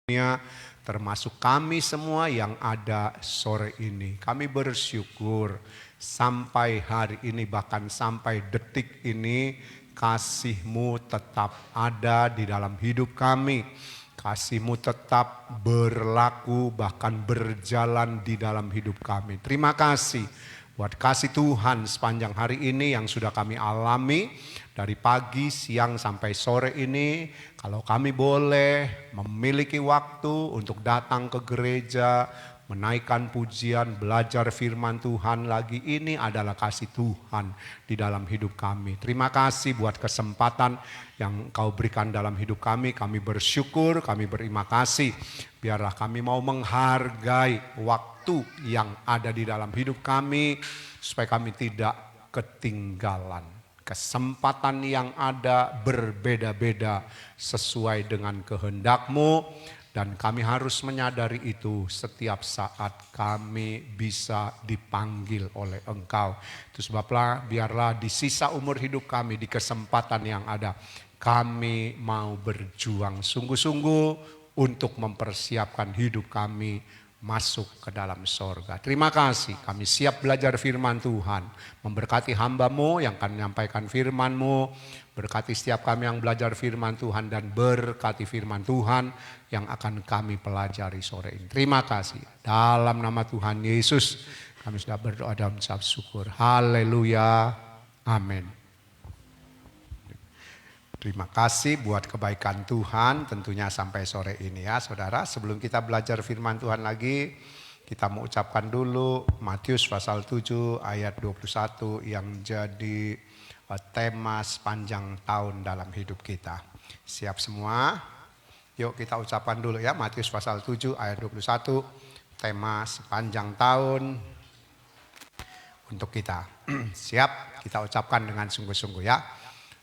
dunia, termasuk kami semua yang ada sore ini. Kami bersyukur sampai hari ini, bahkan sampai detik ini, kasih-Mu tetap ada di dalam hidup kami. Kasih-Mu tetap berlaku, bahkan berjalan di dalam hidup kami. Terima kasih buat kasih Tuhan sepanjang hari ini yang sudah kami alami. Dari pagi, siang, sampai sore ini, kalau kami boleh memiliki waktu untuk datang ke gereja, menaikkan pujian, belajar firman Tuhan lagi, ini adalah kasih Tuhan di dalam hidup kami. Terima kasih buat kesempatan yang Kau berikan dalam hidup kami. Kami bersyukur, kami berterima kasih. Biarlah kami mau menghargai waktu yang ada di dalam hidup kami, supaya kami tidak ketinggalan. Kesempatan yang ada berbeda-beda sesuai dengan kehendak-Mu, dan kami harus menyadari itu setiap saat kami bisa dipanggil oleh Engkau. Itu sebablah biarlah di sisa umur hidup kami, di kesempatan yang ada, kami mau berjuang sungguh-sungguh untuk mempersiapkan hidup kami masuk ke dalam sorga. Terima kasih, kami siap belajar firman Tuhan. Memberkati hamba-Mu yang akan menyampaikan firman-Mu. Berkati setiap kami yang belajar firman Tuhan, dan berkati firman Tuhan yang akan kami pelajari sore ini. Terima kasih. Dalam nama Tuhan Yesus kami sudah berdoa dan mengucap syukur. Haleluya. Amin. Terima kasih buat kebaikan Tuhan tentunya sampai sore ini ya saudara. Sebelum kita belajar firman Tuhan lagi, kita mau ucapkan dulu Matius pasal 7 ayat 21 yang jadi tema sepanjang tahun dalam hidup kita. Siap semua? Yuk kita ucapkan dulu ya, Matius pasal 7 ayat 21, tema sepanjang tahun untuk kita. Siap? Kita ucapkan dengan sungguh-sungguh ya.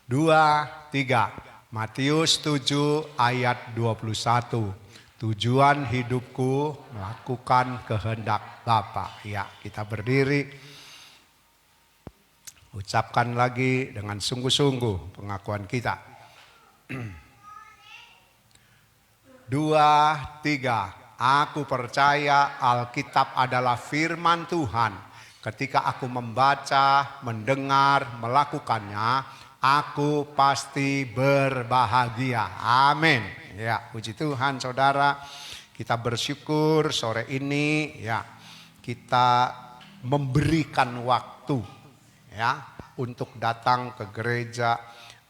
2, 3. Matius 7 ayat 21. Tujuan hidupku melakukan kehendak Bapa. Ya, kita berdiri. Ucapkan lagi dengan sungguh-sungguh pengakuan kita. 2, 3. Aku percaya Alkitab adalah firman Tuhan. Ketika aku membaca, mendengar, melakukannya, aku pasti berbahagia. Amin. Ya, puji Tuhan saudara. Kita bersyukur sore ini ya, kita memberikan waktu ya untuk datang ke gereja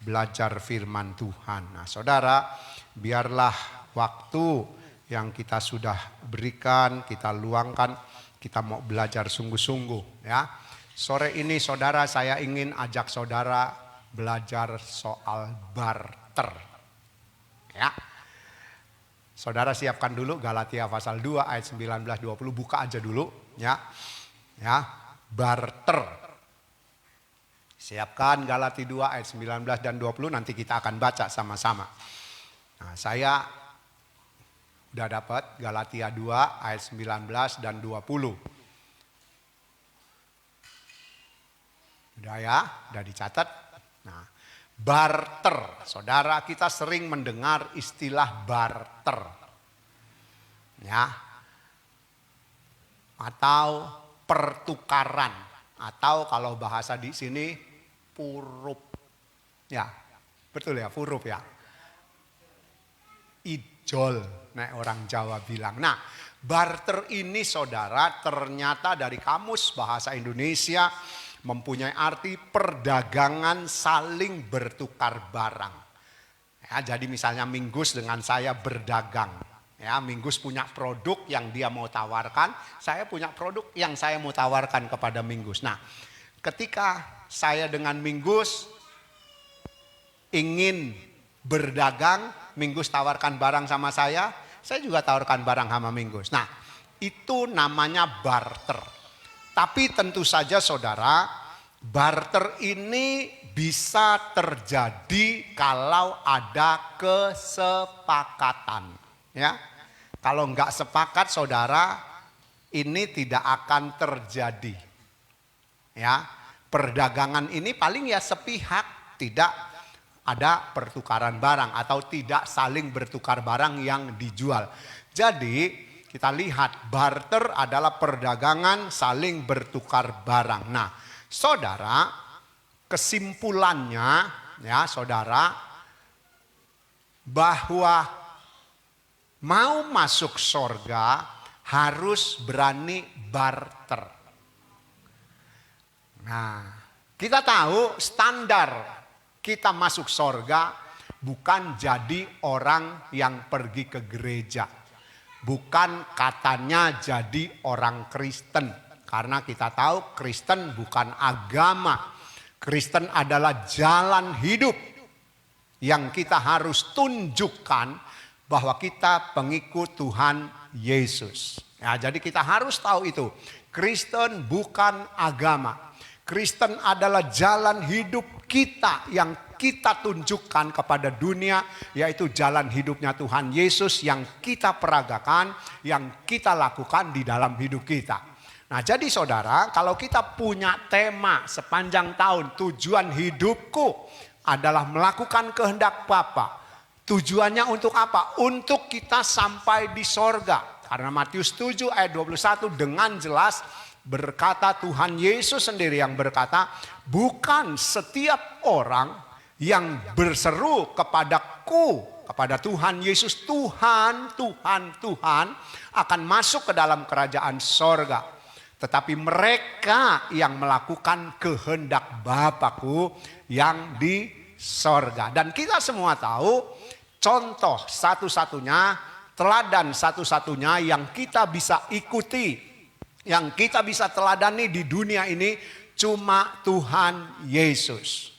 belajar firman Tuhan. Nah, saudara, biarlah waktu yang kita sudah berikan, kita luangkan, kita mau belajar sungguh-sungguh ya. Sore ini saudara, saya ingin ajak saudara belajar soal barter. Ya. Saudara siapkan dulu Galatia pasal 2 ayat 19-20, buka aja dulu ya. Ya, barter. Siapkan Galatia 2 ayat 19 dan 20, nanti kita akan baca sama-sama. Nah, saya udah dapat Galatia 2 ayat 19 dan 20. Udah ya, udah dicatat. Nah, barter, saudara, kita sering mendengar istilah barter, ya, atau pertukaran, atau kalau bahasa di sini purup, ya, betul ya, purup ya, ijol, nah orang Jawa bilang. Nah, barter ini saudara ternyata dari kamus bahasa Indonesia mempunyai arti perdagangan saling bertukar barang. Ya, jadi misalnya Minggus dengan saya berdagang. Ya, Minggus punya produk yang dia mau tawarkan, saya punya produk yang saya mau tawarkan kepada Minggus. Nah, ketika saya dengan Minggus ingin berdagang, Minggus tawarkan barang sama saya juga tawarkan barang sama Minggus. Nah, itu namanya barter. Tapi tentu saja saudara, barter ini bisa terjadi kalau ada kesepakatan. Ya, kalau nggak sepakat saudara, ini tidak akan terjadi. Ya, perdagangan ini paling ya sepihak, tidak ada pertukaran barang atau tidak saling bertukar barang yang dijual. Jadi kita lihat barter adalah perdagangan saling bertukar barang. Nah, saudara, kesimpulannya ya saudara, bahwa mau masuk sorga harus berani barter. Nah, kita tahu standar kita masuk sorga bukan jadi orang yang pergi ke gereja. Bukan katanya jadi orang Kristen. Karena kita tahu Kristen bukan agama. Kristen adalah jalan hidup yang kita harus tunjukkan bahwa kita pengikut Tuhan Yesus. Ya, jadi kita harus tahu itu. Kristen bukan agama. Kristen adalah jalan hidup kita yang kita tunjukkan kepada dunia, yaitu jalan hidupnya Tuhan Yesus yang kita peragakan, yang kita lakukan di dalam hidup kita. Nah, jadi saudara, kalau kita punya tema sepanjang tahun, tujuan hidupku adalah melakukan kehendak Bapa. Tujuannya untuk apa? Untuk kita sampai di sorga. Karena Matius 7 ayat 21 dengan jelas berkata, Tuhan Yesus sendiri yang berkata, bukan setiap orang yang berseru kepadaku, kepada Tuhan Yesus, Tuhan, Tuhan, Tuhan, akan masuk ke dalam kerajaan sorga. Tetapi mereka yang melakukan kehendak Bapakku yang di sorga. Dan kita semua tahu contoh satu-satunya, teladan satu-satunya yang kita bisa ikuti, yang kita bisa teladani di dunia ini cuma Tuhan Yesus.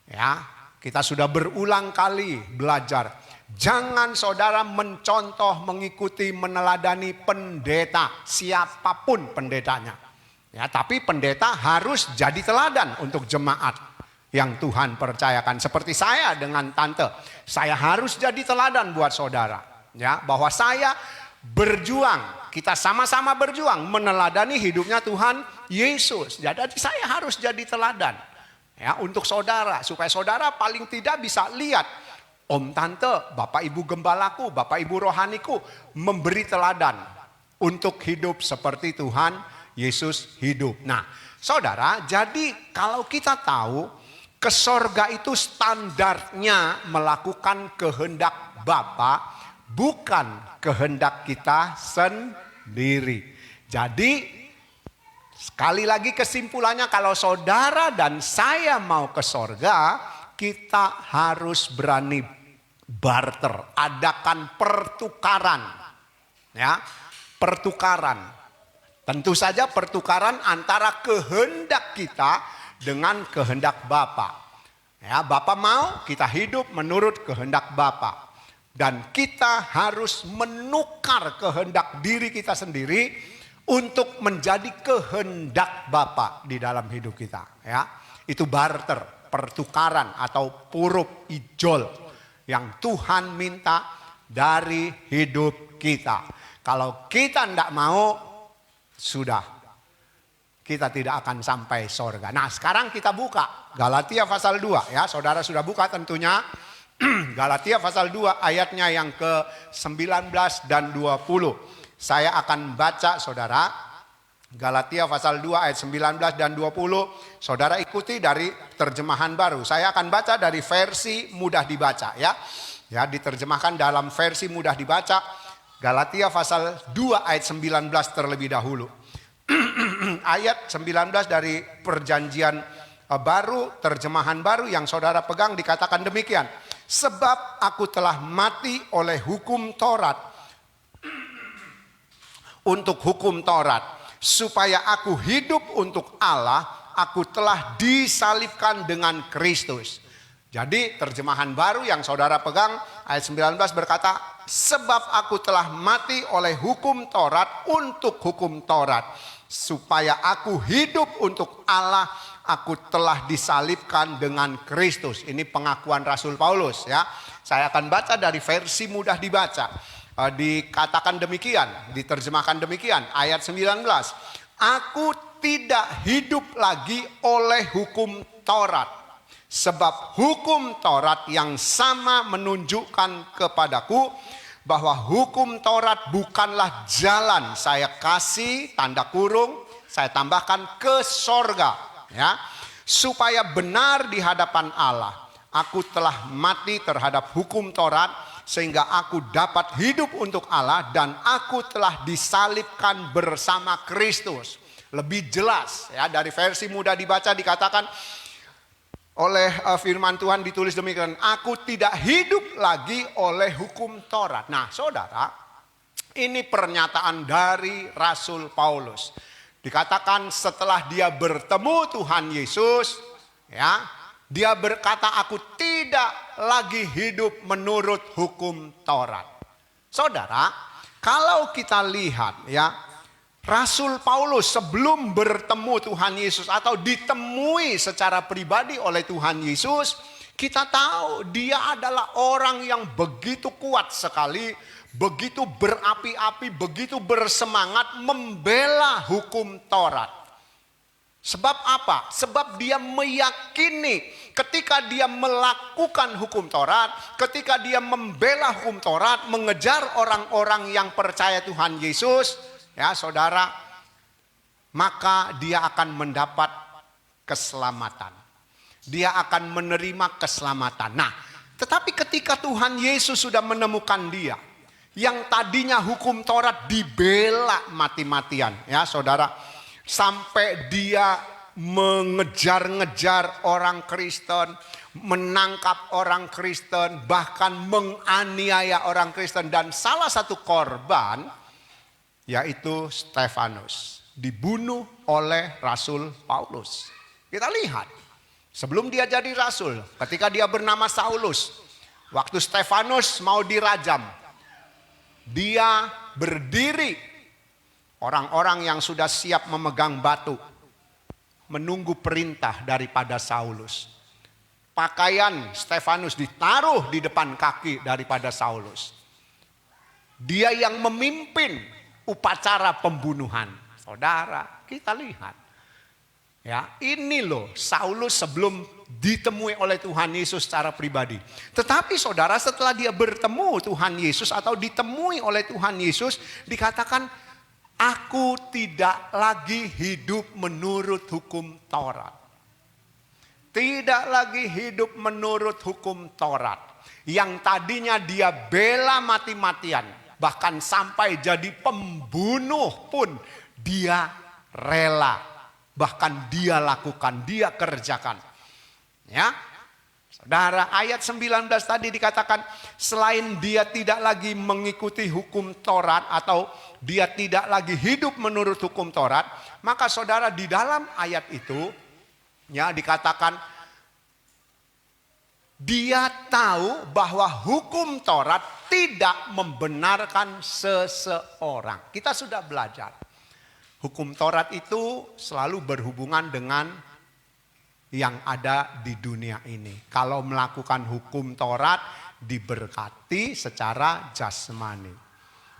Ya, kita sudah berulang kali belajar. Jangan saudara mencontoh, mengikuti, meneladani pendeta, siapapun pendetanya. Ya, tapi pendeta harus jadi teladan untuk jemaat yang Tuhan percayakan. Seperti saya dengan tante, saya harus jadi teladan buat saudara. Ya, bahwa saya berjuang, kita sama-sama berjuang meneladani hidupnya Tuhan Yesus. Jadi saya harus jadi teladan ya untuk saudara, supaya saudara paling tidak bisa lihat om tante, bapak ibu gembalaku, bapak ibu rohaniku memberi teladan untuk hidup seperti Tuhan Yesus hidup. Nah, saudara, jadi kalau kita tahu ke sorga itu standarnya melakukan kehendak Bapa, bukan kehendak kita sendiri. Jadi sekali lagi kesimpulannya, kalau saudara dan saya mau ke sorga, kita harus berani barter, adakan pertukaran. Ya, pertukaran. Tentu saja pertukaran antara kehendak kita dengan kehendak Bapa. Ya, Bapa mau kita hidup menurut kehendak Bapa. Dan kita harus menukar kehendak diri kita sendiri untuk menjadi kehendak Bapa di dalam hidup kita. Ya, itu barter, pertukaran atau puruk ijol yang Tuhan minta dari hidup kita. Kalau kita tidak mau, sudah, kita tidak akan sampai sorga. Nah, sekarang kita buka Galatia pasal 2 ya. Saudara sudah buka tentunya. Galatia pasal 2 ayatnya yang ke-19 dan 20. Saya akan baca saudara. Galatia pasal 2 ayat 19 dan 20. Saudara ikuti dari terjemahan baru. Saya akan baca dari versi mudah dibaca ya. Ya, diterjemahkan dalam versi mudah dibaca. Galatia pasal 2 ayat 19 terlebih dahulu. Ayat 19 dari perjanjian baru, terjemahan baru yang saudara pegang dikatakan demikian. Sebab aku telah mati oleh hukum Taurat, untuk hukum Taurat, supaya aku hidup untuk Allah, aku telah disalibkan dengan Kristus. Jadi terjemahan baru yang saudara pegang ayat 19 berkata, sebab aku telah mati oleh hukum Taurat, untuk hukum Taurat, supaya aku hidup untuk Allah, aku telah disalibkan dengan Kristus. Ini pengakuan Rasul Paulus ya. Saya akan baca dari versi mudah dibaca. Dikatakan demikian, diterjemahkan demikian. Ayat 19. Aku tidak hidup lagi oleh hukum Taurat, Sebab hukum Taurat yang sama menunjukkan kepadaku bahwa hukum Taurat bukanlah jalan saya kasih tanda kurung, saya tambahkan ke sorga, ya, supaya benar di hadapan Allah. Aku telah mati terhadap hukum Taurat sehingga aku dapat hidup untuk Allah, dan aku telah disalibkan bersama Kristus. Lebih jelas, ya, dari versi mudah dibaca dikatakan oleh firman Tuhan ditulis demikian, aku tidak hidup lagi oleh hukum Taurat. Nah, saudara, ini pernyataan dari Rasul Paulus. Dikatakan setelah dia bertemu Tuhan Yesus, ya, dia berkata, aku tidak lagi hidup menurut hukum Taurat. Saudara, kalau kita lihat, ya, Rasul Paulus sebelum bertemu Tuhan Yesus atau ditemui secara pribadi oleh Tuhan Yesus, kita tahu dia adalah orang yang begitu kuat sekali, begitu berapi-api, begitu bersemangat membela hukum Taurat. Sebab apa? Sebab dia meyakini ketika dia melakukan hukum Taurat, ketika dia membela hukum Taurat, mengejar orang-orang yang percaya Tuhan Yesus, ya saudara, maka dia akan mendapat keselamatan. Dia akan menerima keselamatan. Nah, tetapi ketika Tuhan Yesus sudah menemukan dia, yang tadinya hukum Taurat dibela mati-matian, ya saudara, sampai dia mengejar-ngejar orang Kristen, menangkap orang Kristen, bahkan menganiaya orang Kristen, dan salah satu korban yaitu Stefanus dibunuh oleh Rasul Paulus. Kita lihat sebelum dia jadi rasul, ketika dia bernama Saulus, waktu Stefanus mau dirajam, dia berdiri. Orang-orang yang sudah siap memegang batu menunggu perintah daripada Saulus. Pakaian Stefanus ditaruh di depan kaki daripada Saulus. Dia yang memimpin upacara pembunuhan. Saudara, kita lihat. Ya, ini loh Saulus sebelum ditemui oleh Tuhan Yesus secara pribadi. Tetapi saudara, setelah dia bertemu Tuhan Yesus atau ditemui oleh Tuhan Yesus, dikatakan, aku tidak lagi hidup menurut hukum Taurat. Tidak lagi hidup menurut hukum Taurat. Yang tadinya dia bela mati-matian, bahkan sampai jadi pembunuh pun dia rela. Bahkan dia lakukan, dia kerjakan. Ya, saudara, ayat 19 tadi dikatakan, selain dia tidak lagi mengikuti hukum Taurat atau dia tidak lagi hidup menurut hukum Taurat, maka saudara, di dalam ayat itu, ya, dikatakan dia tahu bahwa hukum Taurat tidak membenarkan seseorang. Kita sudah belajar. Hukum Taurat itu selalu berhubungan dengan yang ada di dunia ini. Kalau melakukan hukum Taurat diberkati secara jasmani.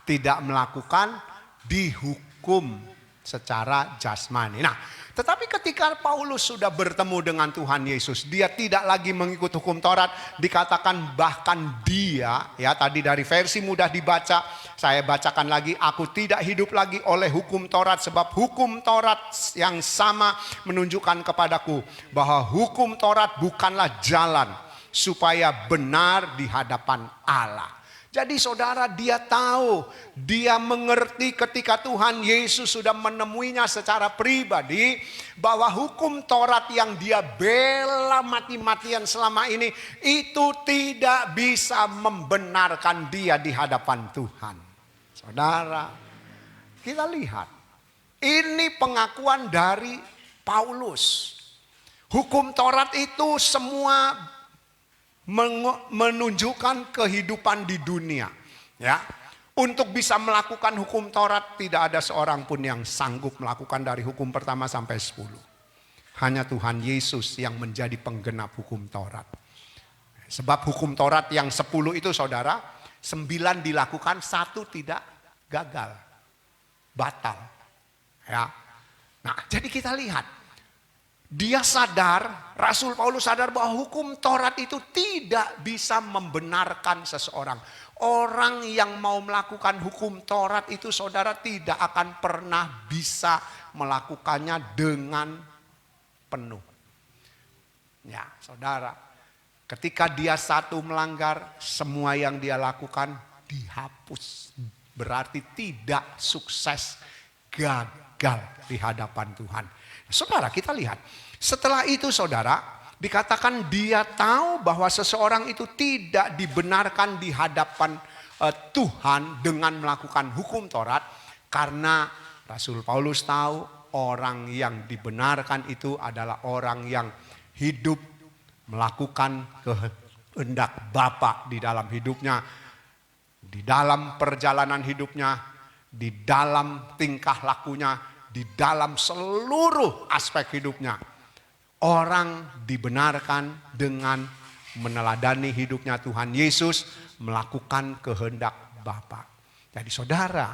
Tidak melakukan dihukum secara jasmani. Nah, tetapi ketika Paulus sudah bertemu dengan Tuhan Yesus, dia tidak lagi mengikut hukum Taurat. Dikatakan bahkan dia, ya tadi dari versi mudah dibaca, saya bacakan lagi, aku tidak hidup lagi oleh hukum Taurat, sebab hukum Taurat yang sama menunjukkan kepadaku bahwa hukum Taurat bukanlah jalan supaya benar di hadapan Allah. Jadi saudara, dia tahu, dia mengerti ketika Tuhan Yesus sudah menemuinya secara pribadi, bahwa hukum Taurat yang dia bela mati-matian selama ini, itu tidak bisa membenarkan dia di hadapan Tuhan. Saudara, kita lihat, ini pengakuan dari Paulus. Hukum Taurat itu semua menunjukkan kehidupan di dunia, ya. Untuk bisa melakukan hukum Taurat, tidak ada seorang pun yang sanggup melakukan dari hukum pertama sampai 10. Hanya Tuhan Yesus yang menjadi penggenap hukum Taurat. Sebab hukum Taurat yang 10 itu saudara, 9 dilakukan, 1 tidak gagal, batal, ya. Nah, jadi kita lihat Dia sadar, Rasul Paulus sadar bahwa hukum Taurat itu tidak bisa membenarkan seseorang. Orang yang mau melakukan hukum Taurat itu saudara tidak akan pernah bisa melakukannya dengan penuh. Ya saudara, ketika dia satu melanggar, semua yang dia lakukan dihapus. Berarti tidak sukses, gagal di hadapan Tuhan. Saudara, kita lihat. Setelah itu saudara, dikatakan dia tahu bahwa seseorang itu tidak dibenarkan di hadapan Tuhan dengan melakukan hukum Taurat. Karena Rasul Paulus tahu orang yang dibenarkan itu adalah orang yang hidup melakukan kehendak Bapa di dalam hidupnya. Di dalam perjalanan hidupnya, di dalam tingkah lakunya, di dalam seluruh aspek hidupnya. Orang dibenarkan dengan meneladani hidupnya Tuhan Yesus, melakukan kehendak Bapa. Jadi saudara,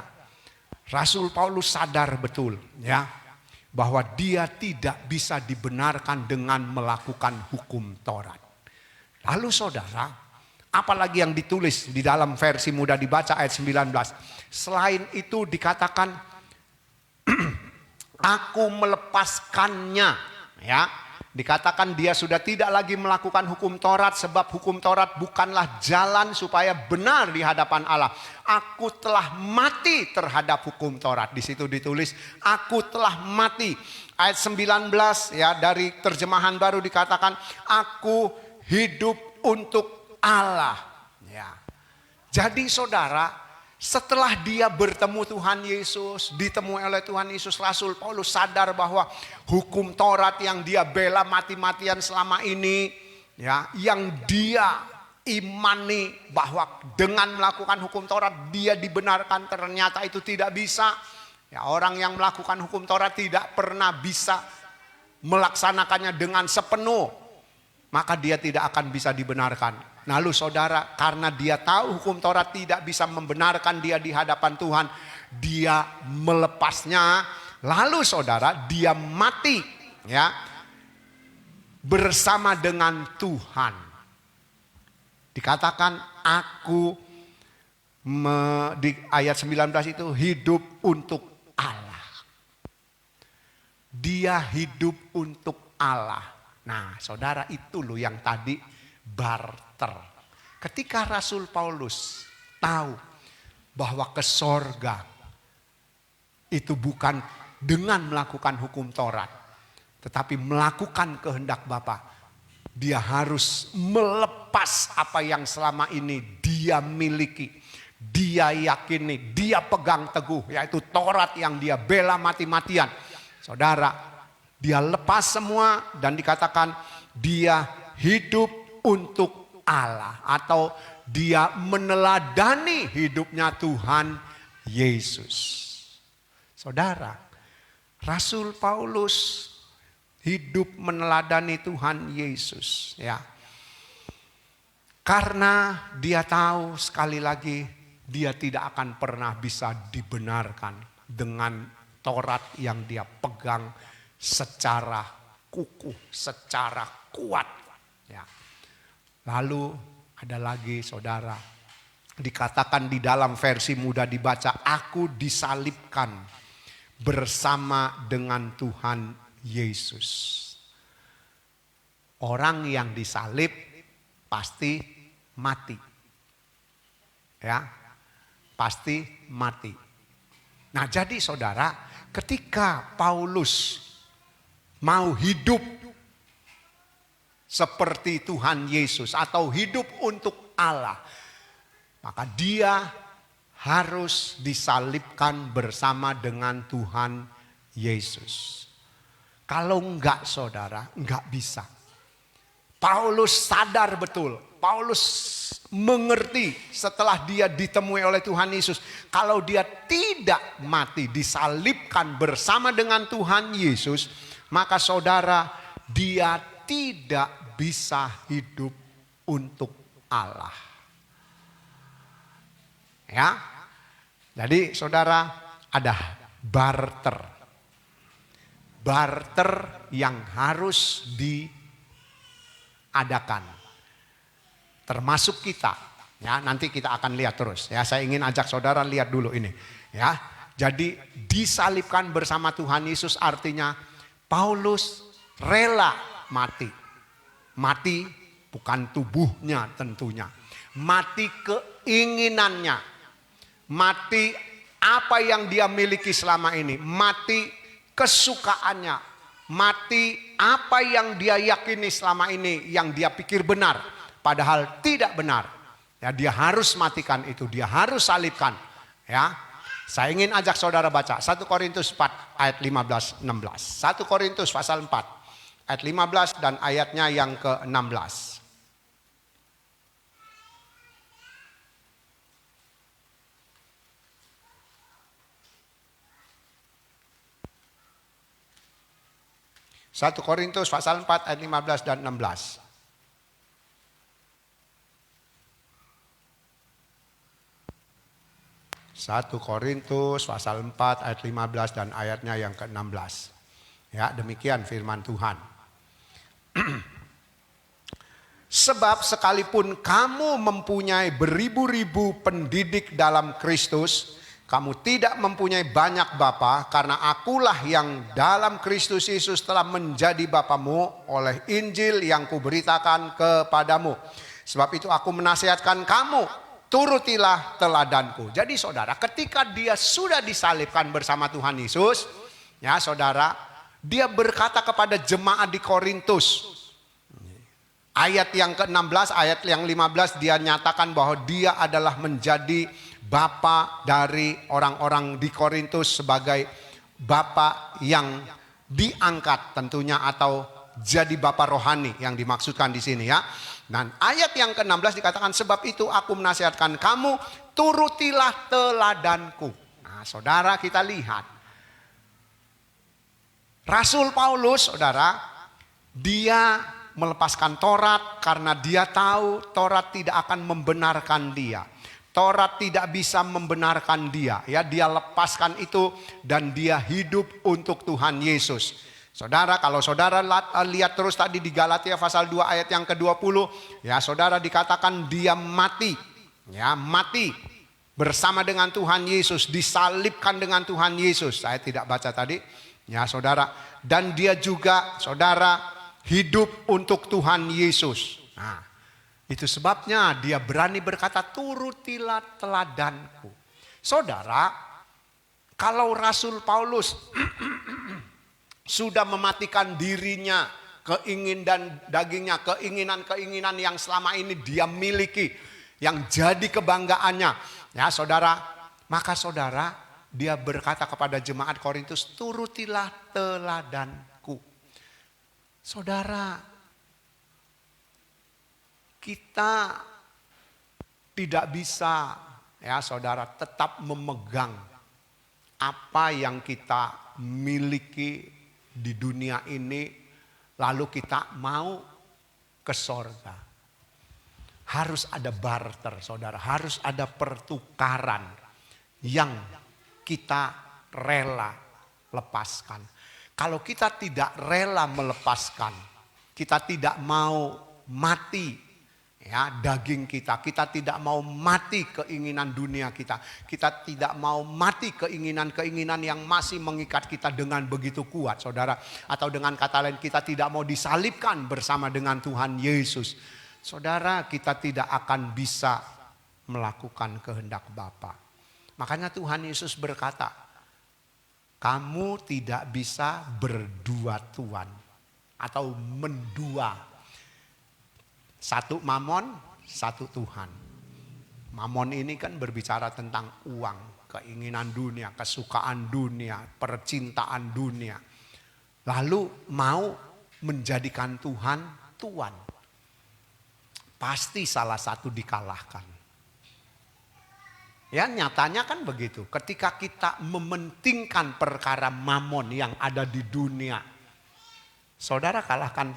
Rasul Paulus sadar betul ya, bahwa dia tidak bisa dibenarkan dengan melakukan hukum Taurat. Lalu saudara, apalagi yang ditulis di dalam versi mudah dibaca ayat 19. Selain itu dikatakan aku melepaskannya, ya. Dikatakan dia sudah tidak lagi melakukan hukum Taurat sebab hukum Taurat bukanlah jalan supaya benar di hadapan Allah. Aku telah mati terhadap hukum Taurat. Di situ ditulis aku telah mati. Ayat 19 ya dari terjemahan baru dikatakan aku hidup untuk Allah. Ya. Jadi saudara, setelah dia bertemu Tuhan Yesus, ditemui oleh Tuhan Yesus, Rasul Paulus sadar bahwa hukum Taurat yang dia bela mati-matian selama ini, ya, yang dia imani bahwa dengan melakukan hukum Taurat dia dibenarkan, ternyata itu tidak bisa. Ya, orang yang melakukan hukum Taurat tidak pernah bisa melaksanakannya dengan sepenuh, maka dia tidak akan bisa dibenarkan. Lalu saudara, karena dia tahu hukum Taurat tidak bisa membenarkan dia di hadapan Tuhan, dia melepasnya. Lalu saudara, dia mati ya bersama dengan Tuhan. Dikatakan aku di ayat 19 itu hidup untuk Allah. Dia hidup untuk Allah. Nah saudara, itu loh yang tadi barter. Ketika Rasul Paulus tahu bahwa ke sorga itu bukan dengan melakukan hukum Taurat, tetapi melakukan kehendak Bapa, dia harus melepas apa yang selama ini dia miliki, dia yakini, dia pegang teguh, yaitu Taurat yang dia bela mati-matian. Saudara, dia lepas semua dan dikatakan dia hidup untuk Allah, atau dia meneladani hidupnya Tuhan Yesus. Saudara, Rasul Paulus hidup meneladani Tuhan Yesus ya. Karena dia tahu sekali lagi dia tidak akan pernah bisa dibenarkan dengan Taurat yang dia pegang secara kukuh, secara kuat ya. Lalu ada lagi saudara, dikatakan di dalam versi mudah dibaca, aku disalibkan bersama dengan Tuhan Yesus. Orang yang disalib pasti mati. Ya, pasti mati. Nah jadi saudara, ketika Paulus mau hidup seperti Tuhan Yesus atau hidup untuk Allah, maka dia harus disalibkan bersama dengan Tuhan Yesus. Kalau enggak saudara, enggak bisa. Paulus sadar betul, Paulus mengerti setelah dia ditemui oleh Tuhan Yesus, kalau dia tidak mati disalibkan bersama dengan Tuhan Yesus, maka saudara, dia tidak bisa hidup untuk Allah. Ya. Jadi saudara, ada barter. barter yang harus diadakan. Termasuk kita. Ya, nanti kita akan lihat terus. Ya, saya ingin ajak saudara lihat dulu ini. Ya, jadi disalibkan bersama Tuhan Yesus artinya Paulus rela mati. Mati bukan tubuhnya tentunya. Mati keinginannya. Mati apa yang dia miliki selama ini. Mati kesukaannya. Mati apa yang dia yakini selama ini yang dia pikir benar. Padahal tidak benar. Ya, dia harus matikan itu. Dia harus salibkan. Ya, saya ingin ajak saudara baca 1 Korintus 4 ayat 15-16. 1 Korintus pasal 4 ayat 15 dan ayatnya yang ke-16. Satu Korintus pasal 4 ayat 15 dan 16. Satu Korintus pasal 4 ayat 15 dan ayatnya yang ke-16. Ya, demikian firman Tuhan. Sebab sekalipun kamu mempunyai beribu-ribu pendidik dalam Kristus, kamu tidak mempunyai banyak bapa, karena akulah yang dalam Kristus Yesus telah menjadi bapamu oleh Injil yang kuberitakan kepadamu. Sebab itu aku menasihatkan kamu, turutilah teladanku. Jadi saudara, ketika dia sudah disalibkan bersama Tuhan Yesus, ya saudara, dia berkata kepada jemaat di Korintus. Ayat yang ke-16, ayat yang 15 dia nyatakan bahwa dia adalah menjadi bapa dari orang-orang di Korintus sebagai bapa yang diangkat tentunya atau jadi bapa rohani yang dimaksudkan di sini ya. Dan ayat yang ke-16 dikatakan sebab itu aku menasihatkan kamu turutilah teladanku. Nah, saudara kita lihat. Rasul Paulus saudara dia melepaskan Taurat karena dia tahu Taurat tidak akan membenarkan dia. Taurat tidak bisa membenarkan dia. Ya, dia lepaskan itu dan dia hidup untuk Tuhan Yesus. Saudara, kalau saudara lihat terus tadi di Galatia pasal 2 ayat yang ke-20, ya saudara dikatakan dia mati. Ya, mati bersama dengan Tuhan Yesus, disalibkan dengan Tuhan Yesus. Saya tidak baca tadi. Ya, saudara, dan dia juga saudara hidup untuk Tuhan Yesus. Nah, itu sebabnya dia berani berkata turutilah teladanku. Saudara, kalau Rasul Paulus sudah mematikan dirinya, keinginan dagingnya, keinginan-keinginan yang selama ini dia miliki, yang jadi kebanggaannya. Ya saudara, maka saudara dia berkata kepada jemaat Korintus, turutilah teladanku. Saudara, kita tidak bisa ya saudara tetap memegang apa yang kita miliki di dunia ini lalu kita mau ke sorga. Harus ada barter saudara, harus ada pertukaran yang kita rela lepaskan. Kalau kita tidak rela melepaskan, kita tidak mau mati ya daging kita, kita tidak mau mati keinginan dunia kita tidak mau mati keinginan-keinginan yang masih mengikat kita dengan begitu kuat saudara, atau dengan kata lain kita tidak mau disalibkan bersama dengan Tuhan Yesus, saudara kita tidak akan bisa melakukan kehendak Bapa. Makanya Tuhan Yesus berkata, kamu tidak bisa berdua tuan atau mendua. Satu mamon, satu Tuhan. Mamon ini kan berbicara tentang uang, keinginan dunia, kesukaan dunia, percintaan dunia. Lalu mau menjadikan Tuhan tuan. Pasti salah satu dikalahkan. Ya nyatanya kan begitu. Ketika kita mementingkan perkara mamon yang ada di dunia. Saudara kalahkan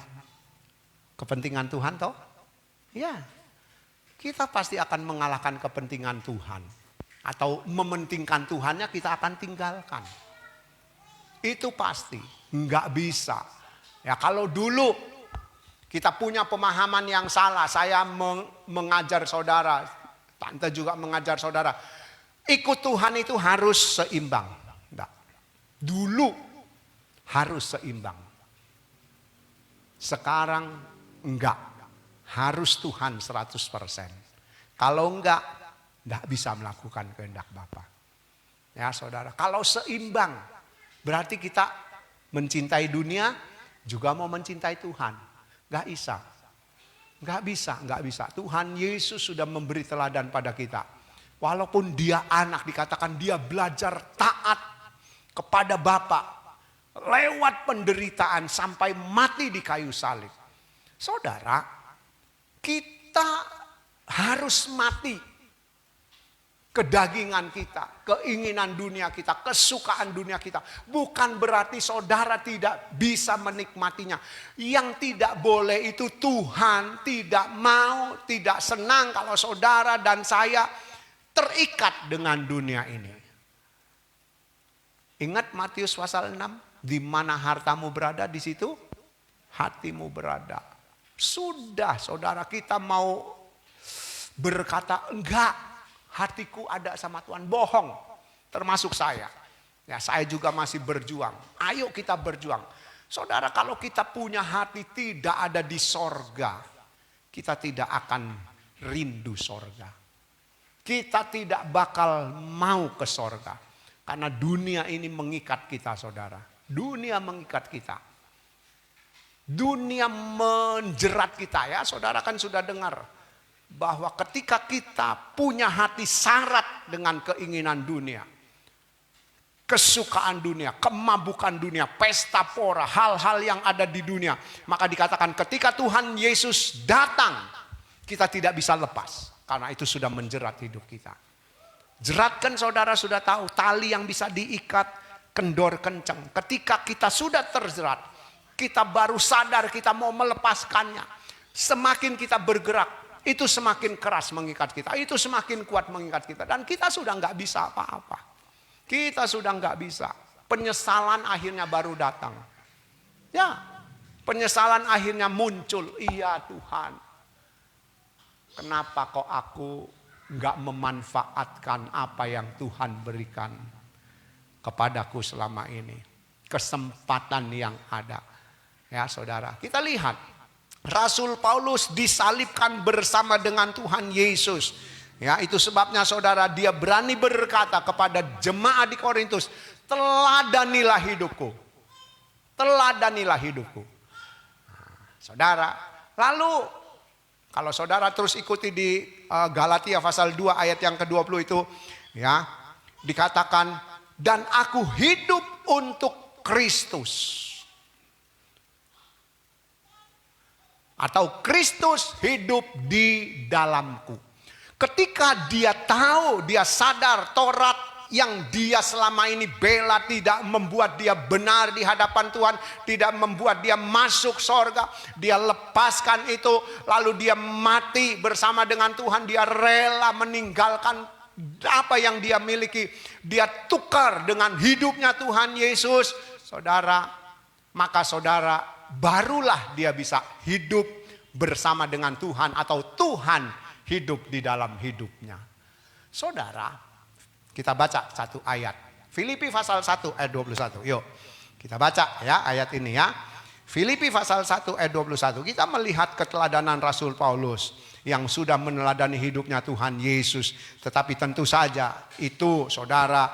kepentingan Tuhan toh? Ya, kita pasti akan mengalahkan kepentingan Tuhan. Atau mementingkan Tuhannya kita akan tinggalkan. Itu pasti. Nggak bisa. Ya kalau dulu kita punya pemahaman yang salah. Saya mengajar saudara. Tante juga mengajar saudara. Ikut Tuhan itu harus seimbang. Enggak. Dulu harus seimbang. Sekarang enggak. Harus Tuhan 100%. Kalau enggak bisa melakukan kehendak Bapa. Ya saudara, kalau seimbang berarti kita mencintai dunia juga mau mencintai Tuhan. Enggak bisa. Enggak bisa. Tuhan Yesus sudah memberi teladan pada kita. Walaupun dia anak, dikatakan dia belajar taat kepada Bapa. Lewat penderitaan sampai mati di kayu salib. Saudara, kita harus mati kedagingan kita, keinginan dunia kita, kesukaan dunia kita. Bukan berarti saudara tidak bisa menikmatinya. Yang tidak boleh itu Tuhan tidak mau, tidak senang kalau saudara dan saya terikat dengan dunia ini. Ingat Matius pasal 6? Di mana hartamu berada, di situ hatimu berada. Sudah saudara, kita mau berkata enggak, hatiku ada sama Tuhan, bohong. Termasuk saya. Ya, saya juga masih berjuang. Ayo kita berjuang. Saudara, kalau kita punya hati tidak ada di sorga, kita tidak akan rindu sorga. Kita tidak bakal mau ke sorga. Karena dunia ini mengikat kita saudara. Dunia mengikat kita. Dunia menjerat kita ya. Saudara kan sudah dengar. Bahwa ketika kita punya hati syarat dengan keinginan dunia. Kesukaan dunia, kemabukan dunia, pesta pora, hal-hal yang ada di dunia. Maka dikatakan ketika Tuhan Yesus datang, kita tidak bisa lepas. Karena itu sudah menjerat hidup kita. Jerat kan saudara sudah tahu, tali yang bisa diikat, kendor kencang. Ketika kita sudah terjerat, kita baru sadar kita mau melepaskannya. Semakin kita bergerak, itu semakin keras mengikat kita. Itu semakin kuat mengikat kita. Dan kita sudah nggak bisa apa-apa. Kita sudah nggak bisa. Penyesalan akhirnya baru datang. Ya, penyesalan akhirnya muncul. Iya Tuhan, kenapa kok aku nggak memanfaatkan apa yang Tuhan berikan kepadaku selama ini. Kesempatan yang ada. Ya saudara, kita lihat. Rasul Paulus disalibkan bersama dengan Tuhan Yesus. Ya, itu sebabnya saudara, dia berani berkata kepada jemaat di Korintus, teladanilah hidupku. Teladanilah hidupku. Nah, saudara, lalu kalau saudara terus ikuti di Galatia pasal 2 ayat yang ke-20 itu, ya, dikatakan, dan aku hidup untuk Kristus. Atau Kristus hidup di dalamku. Ketika dia tahu, dia sadar Taurat yang dia selama ini bela tidak membuat dia benar di hadapan Tuhan, tidak membuat dia masuk sorga, dia lepaskan itu, lalu dia mati bersama dengan Tuhan, dia rela meninggalkan apa yang dia miliki, dia tukar dengan hidupnya Tuhan Yesus, saudara, maka saudara barulah dia bisa hidup bersama dengan Tuhan atau Tuhan hidup di dalam hidupnya. Saudara, kita baca satu ayat. Filipi pasal 1 ayat 21. Yuk, kita baca ya ayat ini ya. Filipi pasal 1 ayat 21. Kita melihat keteladanan Rasul Paulus yang sudah meneladani hidupnya Tuhan Yesus. Tetapi tentu saja itu saudara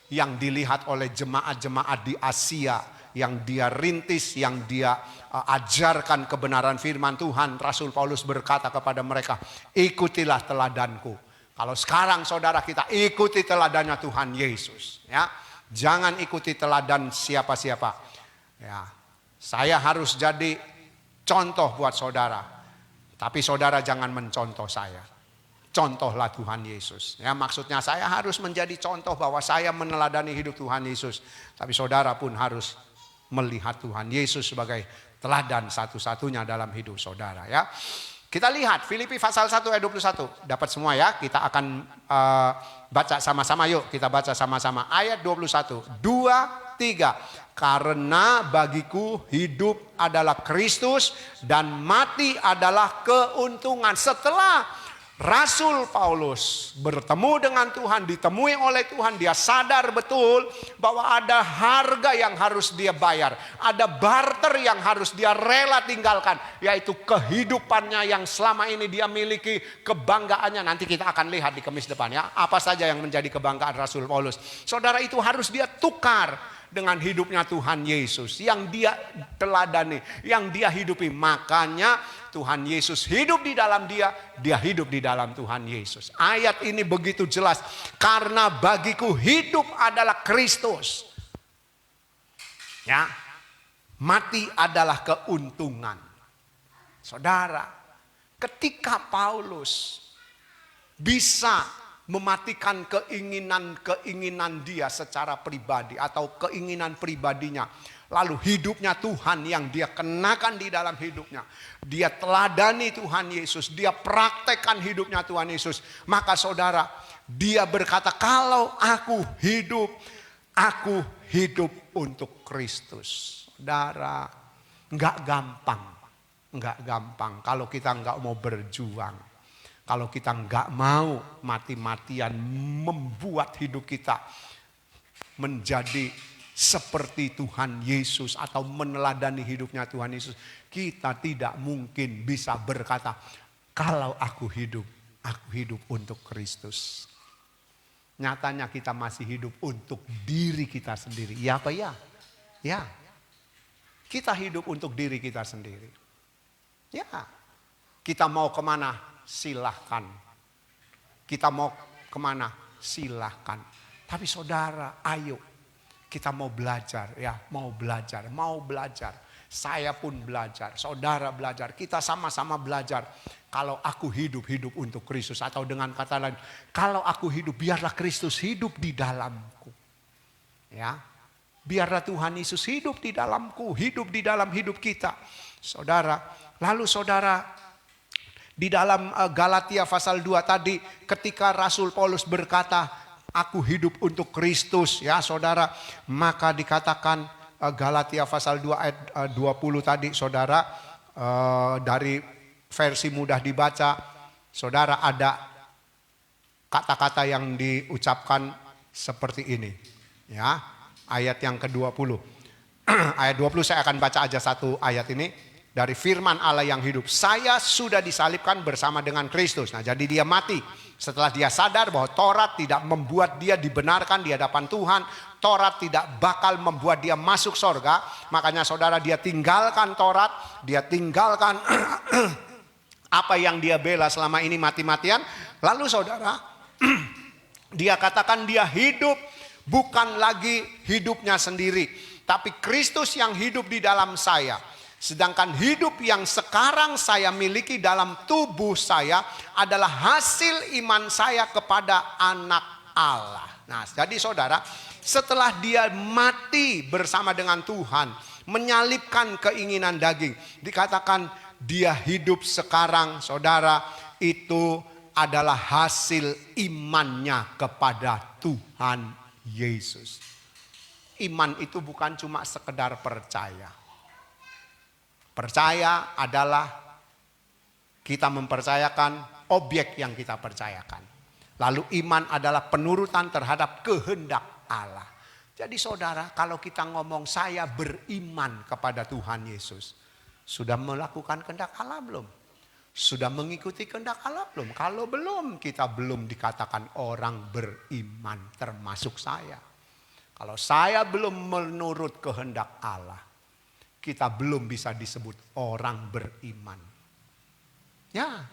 yang dilihat oleh jemaat-jemaat di Asia, yang dia rintis, yang dia ajarkan kebenaran firman Tuhan. Rasul Paulus berkata kepada mereka, ikutilah teladanku. Kalau sekarang saudara kita ikuti teladannya Tuhan Yesus, ya. Jangan ikuti teladan siapa-siapa. Ya. Saya harus jadi contoh buat saudara. Tapi saudara jangan mencontoh saya. Contohlah Tuhan Yesus. Ya, maksudnya saya harus menjadi contoh bahwa saya meneladani hidup Tuhan Yesus. Tapi saudara pun harus melihat Tuhan Yesus sebagai teladan satu-satunya dalam hidup saudara, ya. Kita lihat Filipi pasal 1 ayat 21. Dapat semua ya. Kita akan baca sama-sama, yuk. Kita baca sama-sama ayat 21. 2, 3. Karena bagiku hidup adalah Kristus dan mati adalah keuntungan. Setelah Rasul Paulus bertemu dengan Tuhan, ditemui oleh Tuhan, dia sadar betul bahwa ada harga yang harus dia bayar. Ada barter yang harus dia rela tinggalkan, yaitu kehidupannya yang selama ini dia miliki, kebanggaannya. Nanti kita akan lihat di Kamis depan ya, apa saja yang menjadi kebanggaan Rasul Paulus. Saudara, itu harus dia tukar dengan hidupnya Tuhan Yesus yang dia teladani, yang dia hidupi. Makanya Tuhan Yesus hidup di dalam dia hidup di dalam Tuhan Yesus. Ayat ini begitu jelas. Karena bagiku hidup adalah Kristus. Ya, mati adalah keuntungan. Saudara, ketika Paulus bisa mematikan keinginan dia secara pribadi atau keinginan pribadinya, lalu hidupnya Tuhan yang dia kenakan di dalam hidupnya, dia teladani Tuhan Yesus, dia praktekkan hidupnya Tuhan Yesus, maka saudara, dia berkata, kalau aku hidup untuk Kristus. Saudara, enggak gampang kalau kita enggak mau berjuang. Kalau kita enggak mau mati-matian membuat hidup kita menjadi seperti Tuhan Yesus atau meneladani hidupnya Tuhan Yesus, kita tidak mungkin bisa berkata, kalau aku hidup untuk Kristus. Nyatanya kita masih hidup untuk diri kita sendiri. Ya apa ya? Ya. Kita hidup untuk diri kita sendiri. Ya. Kita mau kemana? Silahkan. Kita mau kemana? Silahkan. Tapi saudara, ayo. Kita mau belajar, ya, mau belajar. Saya pun belajar, saudara belajar, kita sama-sama belajar. Kalau aku hidup untuk Kristus, atau dengan kata lain, kalau aku hidup, biarlah Kristus hidup di dalamku. Ya, biarlah Tuhan Yesus hidup di dalamku, hidup di dalam hidup kita. Saudara, lalu saudara, di dalam Galatia pasal 2 tadi, ketika Rasul Paulus berkata, aku hidup untuk Kristus, ya saudara, maka dikatakan Galatia pasal 2 ayat 20 tadi, saudara, dari versi mudah dibaca, saudara, ada kata-kata yang diucapkan seperti ini, ya, ayat yang ke-20. Ayat 20 saya akan baca aja satu ayat ini. Dari firman Allah yang hidup, saya sudah disalibkan bersama dengan Kristus. Nah, jadi dia mati setelah dia sadar bahwa Taurat tidak membuat dia dibenarkan di hadapan Tuhan. Taurat tidak bakal membuat dia masuk sorga. Makanya saudara, dia tinggalkan Taurat, dia tinggalkan apa yang dia bela selama ini mati-matian. Lalu saudara, dia katakan dia hidup bukan lagi hidupnya sendiri, tapi Kristus yang hidup di dalam saya. Sedangkan hidup yang sekarang saya miliki dalam tubuh saya adalah hasil iman saya kepada Anak Allah. Nah, jadi saudara, setelah dia mati bersama dengan Tuhan, menyalibkan keinginan daging, dikatakan dia hidup sekarang, saudara, itu adalah hasil imannya kepada Tuhan Yesus. Iman itu bukan cuma sekedar percaya. Percaya adalah kita mempercayakan objek yang kita percayakan. Lalu iman adalah penurutan terhadap kehendak Allah. Jadi saudara, kalau kita ngomong saya beriman kepada Tuhan Yesus, sudah melakukan kehendak Allah belum? Sudah mengikuti kehendak Allah belum? Kalau belum, kita belum dikatakan orang beriman, termasuk saya. Kalau saya belum menurut kehendak Allah, kita belum bisa disebut orang beriman. Ya,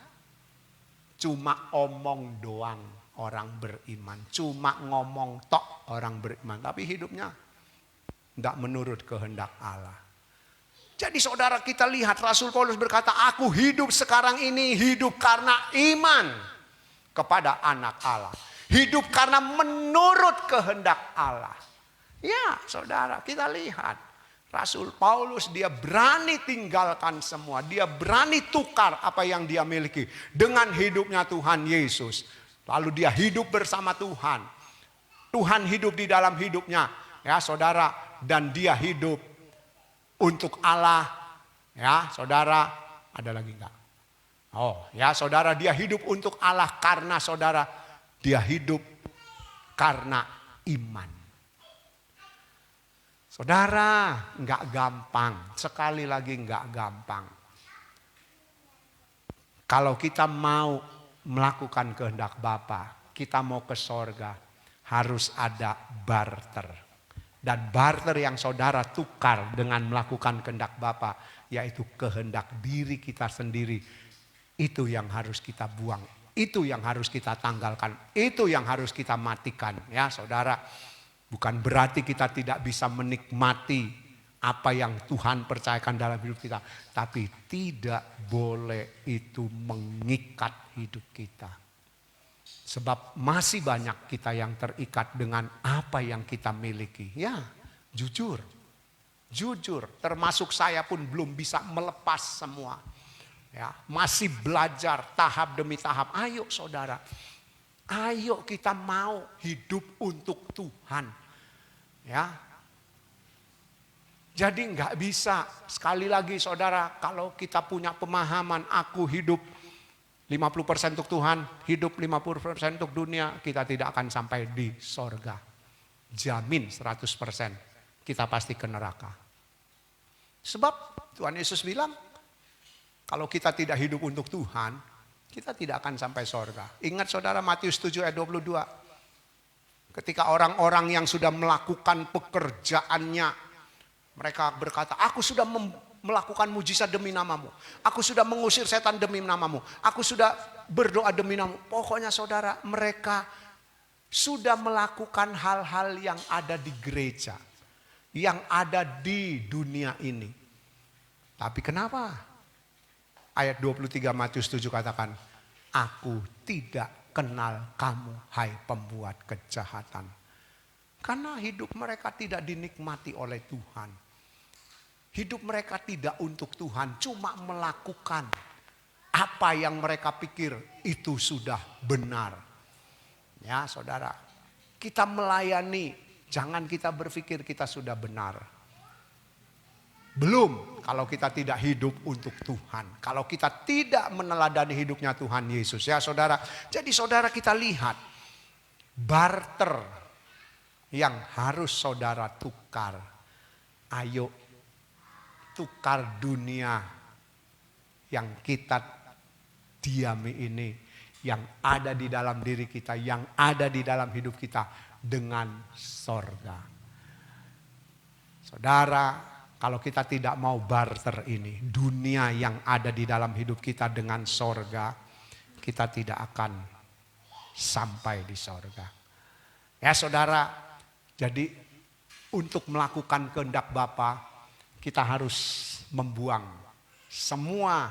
cuma omong doang orang beriman. Cuma ngomong tok orang beriman. Tapi hidupnya tidak menurut kehendak Allah. Jadi saudara, kita lihat Rasul Paulus berkata, aku hidup sekarang ini hidup karena iman kepada Anak Allah. Hidup karena menurut kehendak Allah. Ya saudara, kita lihat. Rasul Paulus dia berani tinggalkan semua. Dia berani tukar apa yang dia miliki dengan hidupnya Tuhan Yesus. Lalu dia hidup bersama Tuhan. Tuhan hidup di dalam hidupnya. Ya saudara, dan dia hidup untuk Allah. Ya, saudara, ada lagi enggak? Oh, ya saudara, dia hidup untuk Allah karena saudara, dia hidup karena iman. Saudara, enggak gampang. Sekali lagi enggak gampang. Kalau kita mau melakukan kehendak Bapa, kita mau ke sorga, harus ada barter. Dan barter yang saudara tukar dengan melakukan kehendak Bapa, yaitu kehendak diri kita sendiri. Itu yang harus kita buang, itu yang harus kita tanggalkan, itu yang harus kita matikan. Ya saudara, bukan berarti kita tidak bisa menikmati apa yang Tuhan percayakan dalam hidup kita. Tapi tidak boleh itu mengikat hidup kita. Sebab masih banyak kita yang terikat dengan apa yang kita miliki. Ya, jujur. Termasuk saya pun belum bisa melepas semua. Ya, masih belajar tahap demi tahap. Ayo saudara, ayo kita mau hidup untuk Tuhan. Ya, jadi nggak bisa. Sekali lagi saudara, kalau kita punya pemahaman aku hidup 50% untuk Tuhan, hidup 50% untuk dunia, kita tidak akan sampai di sorga. Jamin 100% kita pasti ke neraka. Sebab Tuhan Yesus bilang, kalau kita tidak hidup untuk Tuhan, kita tidak akan sampai sorga. Ingat saudara, Matius 7 ayat 22. Ketika orang-orang yang sudah melakukan pekerjaannya, mereka berkata, aku sudah melakukan mujizat demi namamu. Aku sudah mengusir setan demi namamu. Aku sudah berdoa demi namamu. Pokoknya saudara, mereka sudah melakukan hal-hal yang ada di gereja. Yang ada di dunia ini. Tapi kenapa? Ayat 23 Matius 7 katakan, aku tidak kenal kamu, hai pembuat kejahatan. Karena hidup mereka tidak dinikmati oleh Tuhan. Hidup mereka tidak untuk Tuhan, cuma melakukan apa yang mereka pikir itu sudah benar. Ya saudara, kita melayani, jangan kita berpikir kita sudah benar. Belum kalau kita tidak hidup untuk Tuhan. Kalau kita tidak meneladani hidupnya Tuhan Yesus. Ya saudara, jadi saudara kita lihat barter yang harus saudara tukar. Ayo tukar dunia yang kita diami ini, yang ada di dalam diri kita, yang ada di dalam hidup kita dengan sorga. Saudara, kalau kita tidak mau barter ini, dunia yang ada di dalam hidup kita dengan sorga, kita tidak akan sampai di sorga. Ya saudara, jadi untuk melakukan kehendak Bapa, kita harus membuang semua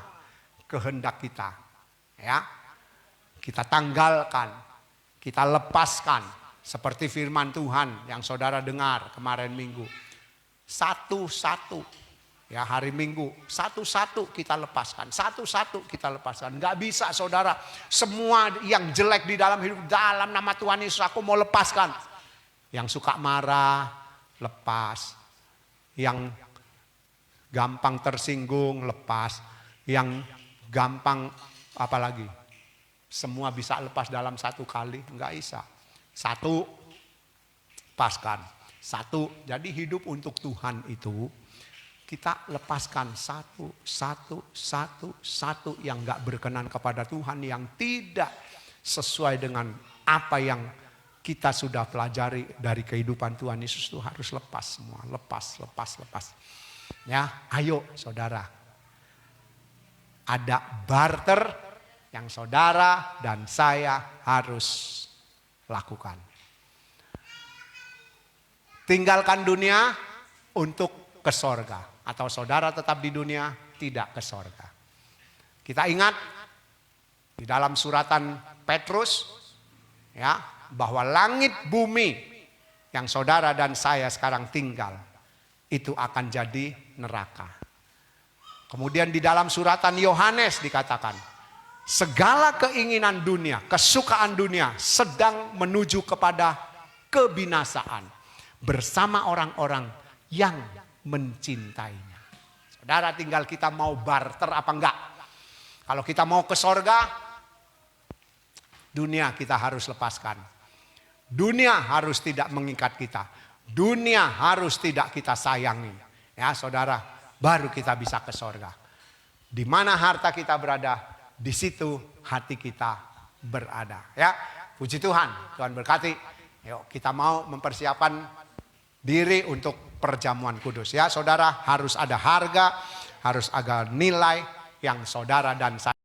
kehendak kita. Ya, kita tanggalkan, kita lepaskan. Seperti firman Tuhan yang saudara dengar kemarin minggu. Satu-satu, ya hari Minggu, satu-satu kita lepaskan. Satu-satu kita lepaskan. Gak bisa saudara, semua yang jelek di dalam hidup, dalam nama Tuhan Yesus aku mau lepaskan. Yang suka marah, lepas. Yang gampang tersinggung, lepas. Yang gampang apalagi, semua bisa lepas dalam satu kali, enggak bisa. Satu, lepaskan. Satu, jadi hidup untuk Tuhan itu kita lepaskan satu yang enggak berkenan kepada Tuhan, yang tidak sesuai dengan apa yang kita sudah pelajari dari kehidupan Tuhan Yesus, itu harus lepas semua, lepas. Ya, ayo saudara. Ada barter yang saudara dan saya harus lakukan. Tinggalkan dunia untuk ke sorga. Atau saudara tetap di dunia, tidak ke sorga. Kita ingat di dalam suratan Petrus, ya, bahwa langit bumi yang saudara dan saya sekarang tinggal, itu akan jadi neraka. Kemudian di dalam suratan Yohanes dikatakan, segala keinginan dunia, kesukaan dunia sedang menuju kepada kebinasaan. Bersama orang-orang yang mencintainya. Saudara, tinggal kita mau barter apa enggak. Kalau kita mau ke sorga, dunia kita harus lepaskan. Dunia harus tidak mengikat kita. Dunia harus tidak kita sayangi. Ya saudara, baru kita bisa ke sorga. Di mana harta kita berada, di situ hati kita berada. Ya, puji Tuhan, Tuhan berkati. Yuk kita mau mempersiapkan diri untuk perjamuan kudus. Ya saudara, harus ada harga, harus ada nilai yang saudara dan saya